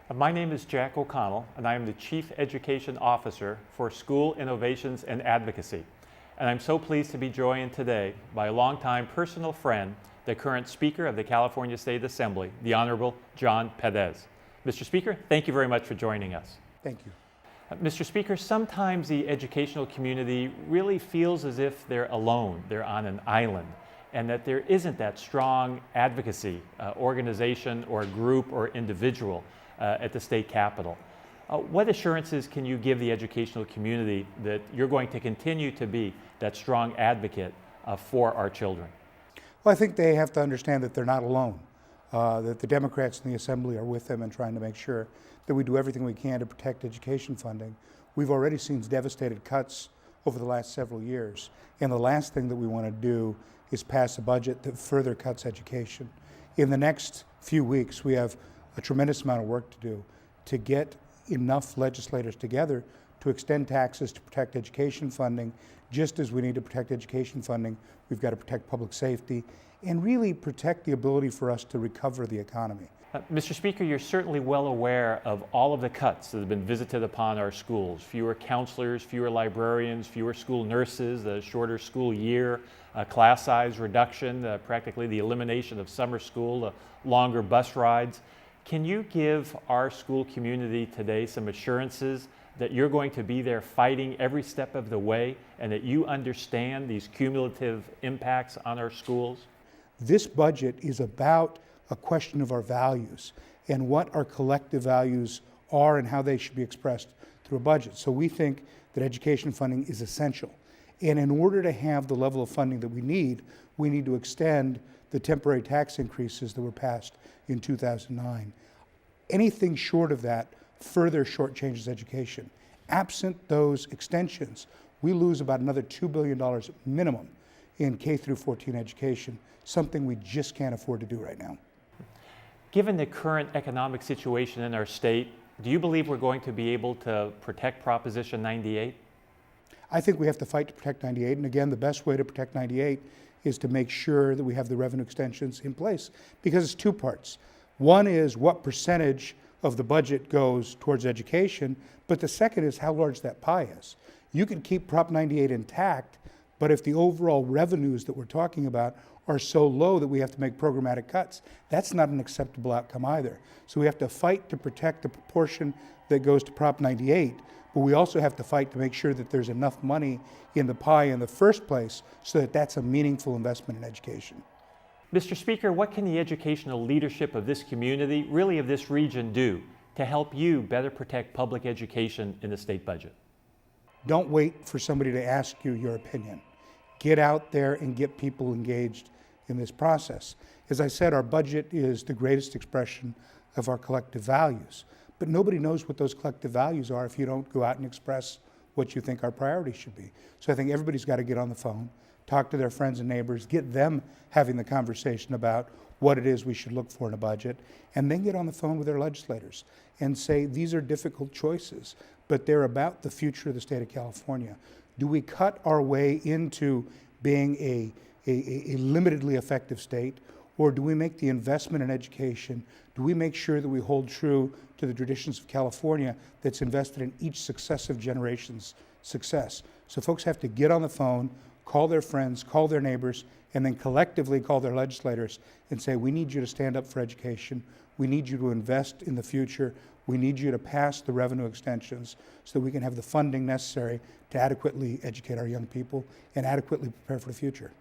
My name is Jack O'Connell, and I am the Chief Education Officer for School Innovations and Advocacy. And I'm so pleased to be joined today by a longtime personal friend, the current Speaker of the California State Assembly, the Honorable John Perez. Mr. Speaker, thank you very much for joining us. Thank you. Mr. Speaker, sometimes the educational community really feels as if they're alone, they're on an island, and that there isn't that strong advocacy organization or group or individual at the state capitol. What assurances can you give the educational community that you're going to continue to be that strong advocate for our children? Well, I think they have to understand that they're not alone, that the Democrats in the Assembly are with them and trying to make sure that we do everything we can to protect education funding. We've already seen devastating cuts over the last several years, and the last thing that we want to do is pass a budget that further cuts education. In the next few weeks, we have a tremendous amount of work to do to get enough legislators together to extend taxes to protect education funding. Just as we need to protect education funding, we've got to protect public safety and really protect the ability for us to recover the economy. Mr. Speaker, you're certainly well aware of all of the cuts that have been visited upon our schools. Fewer counselors, fewer librarians, fewer school nurses, a shorter school year, class size reduction, practically the elimination of summer school, longer bus rides. Can you give our school community today some assurances that you're going to be there fighting every step of the way and that you understand these cumulative impacts on our schools? This budget is about a question of our values and what our collective values are and how they should be expressed through a budget. So we think that education funding is essential. And in order to have the level of funding that we need to extend the temporary tax increases that were passed in 2009. Anything short of that further shortchanges education. Absent those extensions, we lose about another $2 billion minimum in K through 14 education, something we just can't afford to do right now. Given the current economic situation in our state, do you believe we're going to be able to protect Proposition 98? I think we have to fight to protect 98, and again, the best way to protect 98 is to make sure that we have the revenue extensions in place, because it's two parts. One is what percentage of the budget goes towards education, but the second is how large that pie is. You can keep Prop 98 intact, but if the overall revenues that we're talking about are so low that we have to make programmatic cuts, that's not an acceptable outcome either. So we have to fight to protect the proportion that goes to Prop 98, but we also have to fight to make sure that there's enough money in the pie in the first place so that that's a meaningful investment in education. Mr. Speaker, what can the educational leadership of this community, really of this region, do to help you better protect public education in the state budget? Don't wait for somebody to ask you your opinion. Get out there and get people engaged in this process. As I said, our budget is the greatest expression of our collective values, but nobody knows what those collective values are if you don't go out and express what you think our priorities should be. So I think everybody's got to get on the phone, talk to their friends and neighbors, get them having the conversation about what it is we should look for in a budget, and then get on the phone with their legislators and say, these are difficult choices, but they're about the future of the state of California. Do we cut our way into being a limitedly effective state, or do we make the investment in education? Do we make sure that we hold true to the traditions of California that's invested in each successive generation's success? So folks have to get on the phone, call their friends, call their neighbors, and then collectively call their legislators and say, we need you to stand up for education. We need you to invest in the future. We need you to pass the revenue extensions so that we can have the funding necessary to adequately educate our young people and adequately prepare for the future.